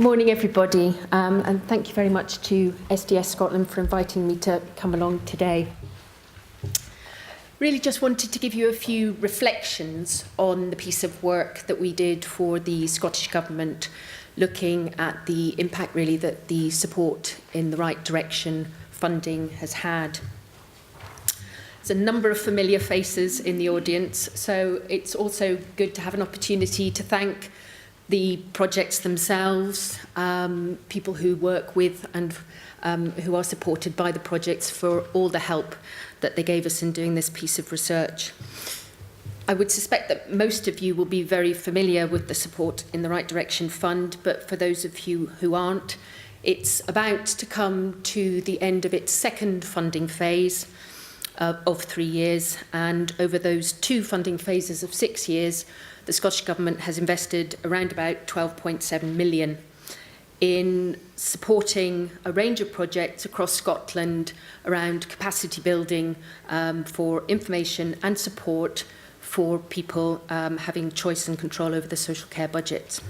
Morning, everybody, and thank you very much to SDS Scotland for inviting me to come along today. Really just wanted to give you a few reflections on the piece of work that we did for the Scottish Government, looking at the impact really that the support in the right direction funding has had. There's a number of familiar faces in the audience, so it's also good to have an opportunity to thank the projects themselves, people who work with and who are supported by the projects for all the help that they gave us in doing this piece of research. I would suspect that most of you will be very familiar with the Support in the Right Direction Fund, but for those of you who aren't, it's about to come to the end of its second funding phase of 3 years, and over those two funding phases of 6 years, the Scottish Government has invested around about 12.7 million in supporting a range of projects across Scotland around capacity building for information and support for people having choice and control over the social care budgets.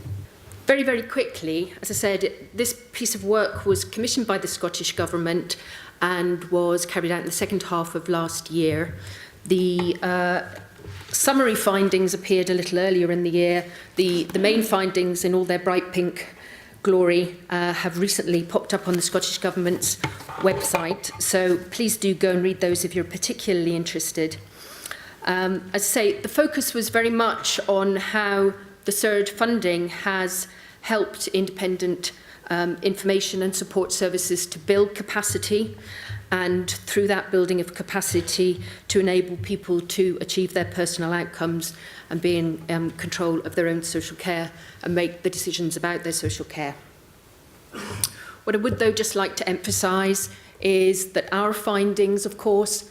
Very, very quickly, as I said, this piece of work was commissioned by the Scottish Government and was carried out in the second half of last year. The summary findings appeared a little earlier in the year. The main findings in all their bright pink glory have recently popped up on the Scottish Government's website, so please do go and read those if you're particularly interested. As I say, the focus was very much on how the surge funding has helped independent information and support services to build capacity, and through that building of capacity to enable people to achieve their personal outcomes and be in control of their own social care and make the decisions about their social care. What I would though just like to emphasise is that our findings, of course,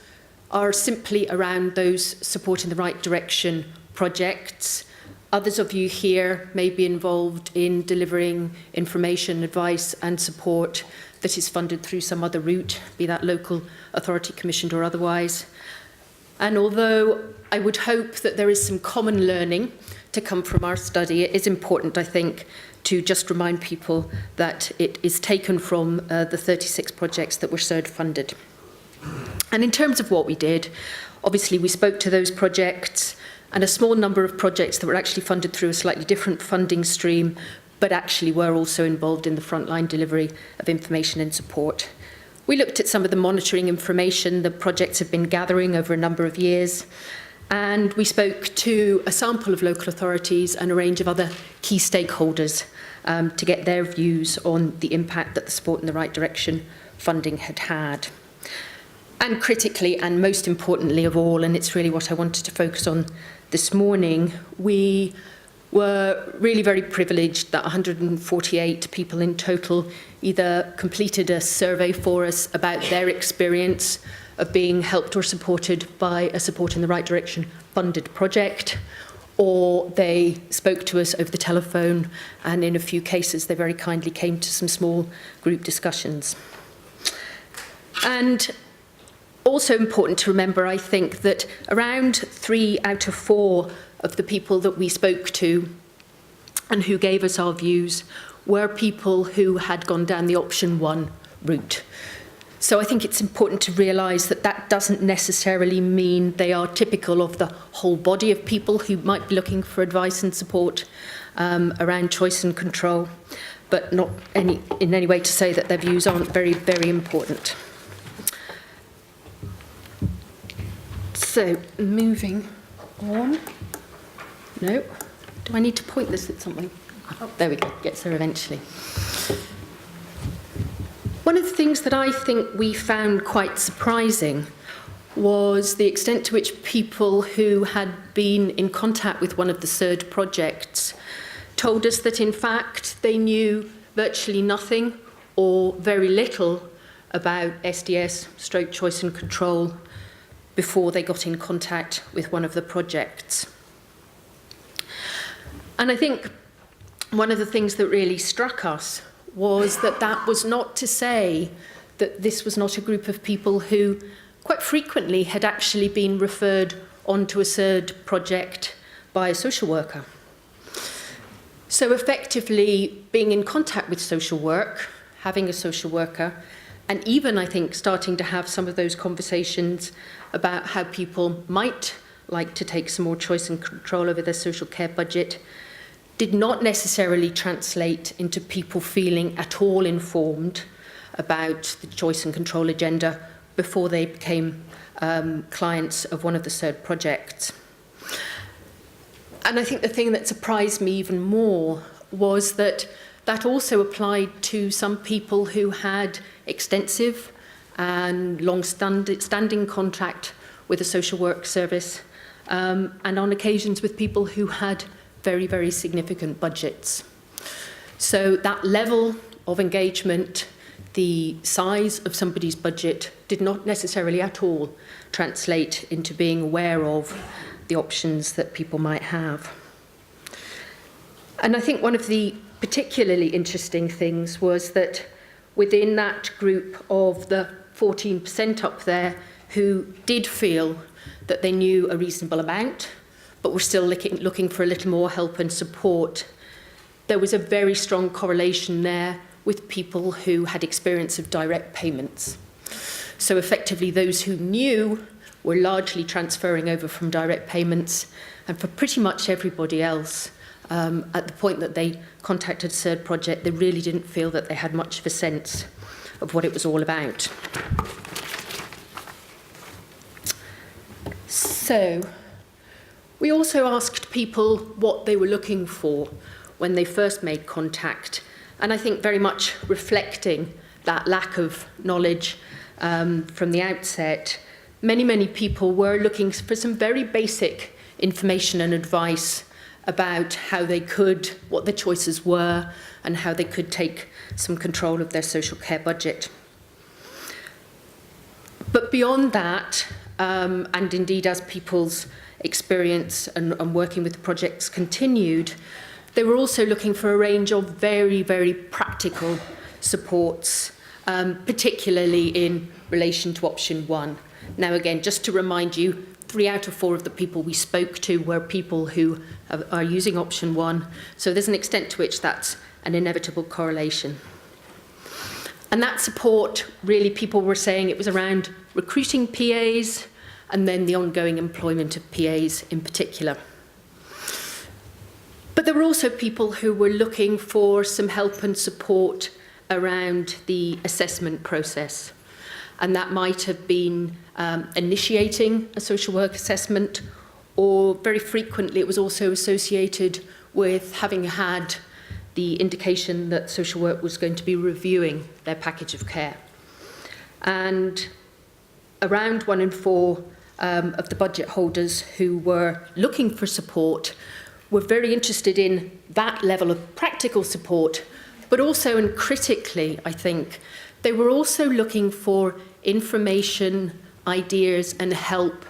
are simply around those Support in the Right Direction projects. Others of you here may be involved in delivering information, advice and support that is funded through some other route, be that local authority commissioned or otherwise. And although I would hope that there is some common learning to come from our study, it is important, I think, to just remind people that it is taken from the 36 projects that were SURD funded. And in terms of what we did, obviously we spoke to those projects and a small number of projects that were actually funded through a slightly different funding stream, but actually were also involved in the frontline delivery of information and support. We looked at some of the monitoring information the projects have been gathering over a number of years, and we spoke to a sample of local authorities and a range of other key stakeholders to get their views on the impact that the Support in the Right Direction funding had had. And critically, and most importantly of all, and it's really what I wanted to focus on this morning, we were really very privileged that 148 people in total either completed a survey for us about their experience of being helped or supported by a Support in the Right Direction funded project, or they spoke to us over the telephone, and in a few cases they very kindly came to some small group discussions. And also important to remember, I think, that around 3 out of 4 of the people that we spoke to and who gave us our views were people who had gone down the option 1 route. So I think it's important to realise that that doesn't necessarily mean they are typical of the whole body of people who might be looking for advice and support around choice and control, but not in any way to say that their views aren't very, very important. So, moving on. No. Do I need to point this at something? Oh, there we go. Gets there eventually. One of the things that I think we found quite surprising was the extent to which people who had been in contact with one of the SURD projects told us that, in fact, they knew virtually nothing or very little about SDS, stroke choice and control, before they got in contact with one of the projects. And I think one of the things that really struck us was that that was not to say that this was not a group of people who quite frequently had actually been referred onto a SURD project by a social worker. So effectively being in contact with social work, having a social worker, and even, I think, starting to have some of those conversations about how people might like to take some more choice and control over their social care budget, did not necessarily translate into people feeling at all informed about the choice and control agenda before they became clients of one of the CERD projects. And I think the thing that surprised me even more was that that also applied to some people who had extensive and long-standing contact with a social work service, and on occasions with people who had very, very significant budgets. So that level of engagement, the size of somebody's budget, did not necessarily at all translate into being aware of the options that people might have. And I think one of the particularly interesting things was that within that group of the 14% up there who did feel that they knew a reasonable amount, but were still looking for a little more help and support, there was a very strong correlation there with people who had experience of direct payments. So effectively those who knew were largely transferring over from direct payments, and for pretty much everybody else, at the point that they contacted CERD project, they really didn't feel that they had much of a sense of what it was all about. So we also asked people what they were looking for when they first made contact, and I think very much reflecting that lack of knowledge from the outset, many people were looking for some very basic information and advice about how they could, what the choices were, and how they could take some control of their social care budget. But beyond that, and indeed as people's experience and working with the projects continued, they were also looking for a range of very, very practical supports, particularly in relation to option 1. Now again, just to remind you, 3 out of 4 of the people we spoke to were people who are using option 1, so there's an extent to which that's an inevitable correlation. And that support, really people were saying it was around recruiting PAs and then the ongoing employment of PAs in particular. But there were also people who were looking for some help and support around the assessment process. And that might have been initiating a social work assessment, or very frequently it was also associated with having had the indication that social work was going to be reviewing their package of care. And around 1 in 4 of the budget holders who were looking for support were very interested in that level of practical support, but also, and critically, I think, they were also looking for information, ideas, and help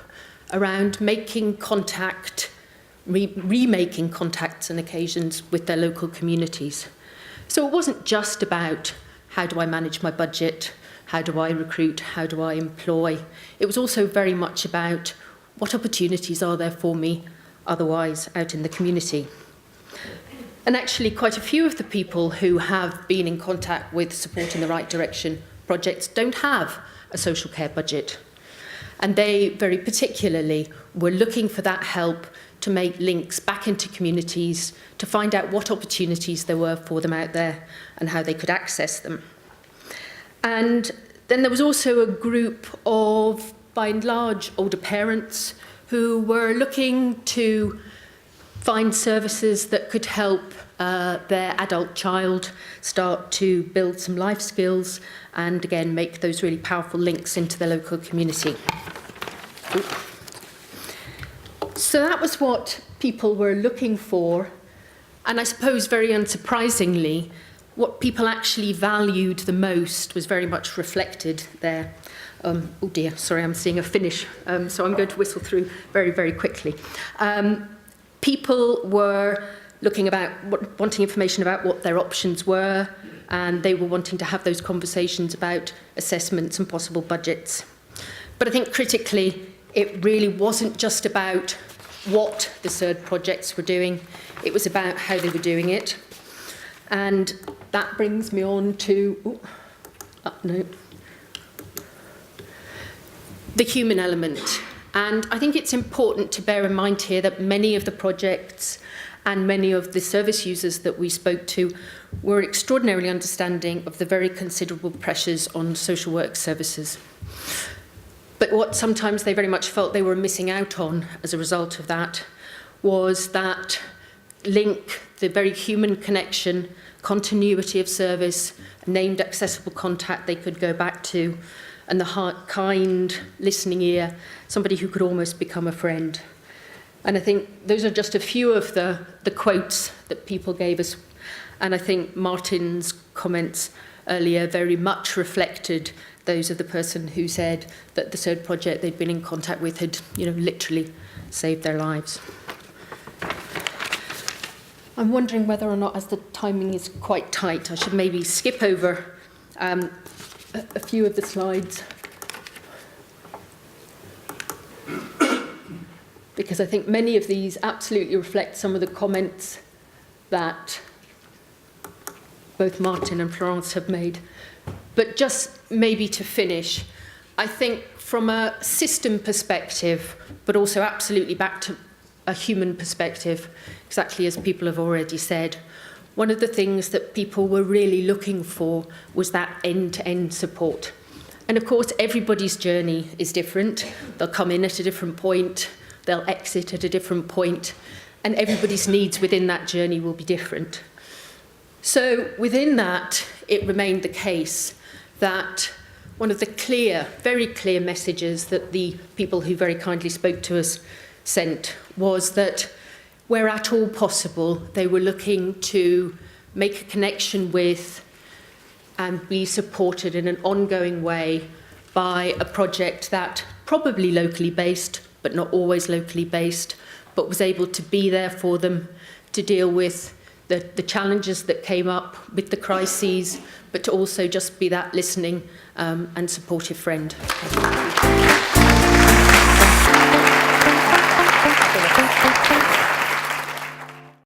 around making contact, remaking contacts and occasions with their local communities. So it wasn't just about how do I manage my budget, how do I recruit, how do I employ. It was also very much about what opportunities are there for me otherwise out in the community. And actually quite a few of the people who have been in contact with Support in the Right Direction projects don't have a social care budget. And they very particularly were looking for that help to make links back into communities, to find out what opportunities there were for them out there and how they could access them. And then there was also a group of, by and large, older parents who were looking to find services that could help their adult child start to build some life skills and, again, make those really powerful links into the local community. So that was what people were looking for, and I suppose very unsurprisingly, what people actually valued the most was very much reflected there. Oh dear, sorry, I'm seeing a finish, so I'm going to whistle through very, very quickly. People were looking about, wanting information about what their options were, and they were wanting to have those conversations about assessments and possible budgets. But I think critically, it really wasn't just about what the SERD projects were doing. It was about how they were doing it. And that brings me on to the human element. And I think it's important to bear in mind here that many of the projects and many of the service users that we spoke to were extraordinarily understanding of the very considerable pressures on social work services. But what sometimes they very much felt they were missing out on as a result of that was that link, the very human connection, continuity of service, named accessible contact they could go back to, and the kind listening ear, somebody who could almost become a friend. And I think those are just a few of the quotes that people gave us. And I think Martin's comments earlier very much reflected those of the person who said that the SERD project they'd been in contact with had, literally saved their lives. I'm wondering whether or not, as the timing is quite tight, I should maybe skip over a few of the slides, because I think many of these absolutely reflect some of the comments that both Martin and Florence have made. But just maybe to finish, I think from a system perspective, but also absolutely back to a human perspective, exactly as people have already said, one of the things that people were really looking for was that end-to-end support. And of course, everybody's journey is different. They'll come in at a different point, they'll exit at a different point, and everybody's needs within that journey will be different. So within that, it remained the case that one of the very clear messages that the people who very kindly spoke to us sent was that where at all possible, they were looking to make a connection with and be supported in an ongoing way by a project that probably locally based, but not always locally based, but was able to be there for them to deal with the challenges that came up with the crises, but to also just be that listening and supportive friend.